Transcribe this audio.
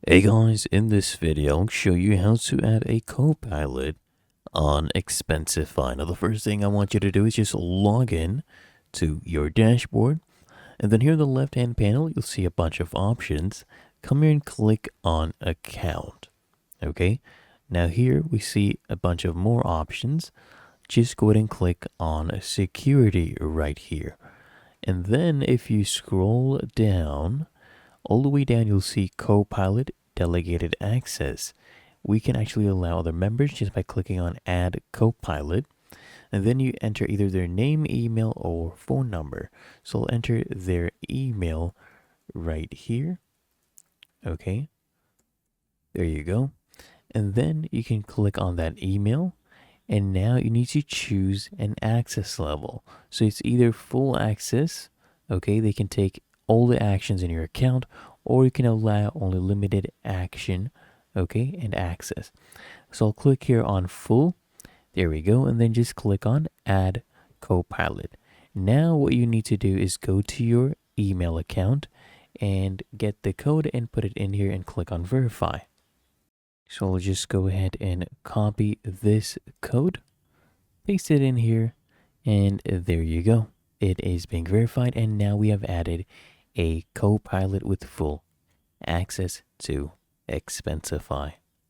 Hey guys, in this video I'll show you how to add a Copilot on Expensify. Now the first thing I want you to do is just log in to your dashboard, and then here in the left hand panel you'll see a bunch of options. Come here and click on account. Okay, now here we see a bunch of more options. Just go ahead and click on security right here, and then if you scroll down, all the way down, you'll see Copilot Delegated Access. We can actually allow other members just by clicking on Add Copilot. And then you enter either their name, email, or phone number. So I'll enter their email right here. Okay, there you go. And then you can click on that email. And now you need to choose an access level. So it's either full access, okay, they can take all the actions in your account, or you can allow only limited action, okay, and access. So I'll click here on full. There we go. And then just click on add Copilot. Now what you need to do is go to your email account and get the code and put it in here and click on verify. So I'll just go ahead and copy this code, paste it in here, and there you go. It is being verified, and now we have added a Copilot with full access to Expensify.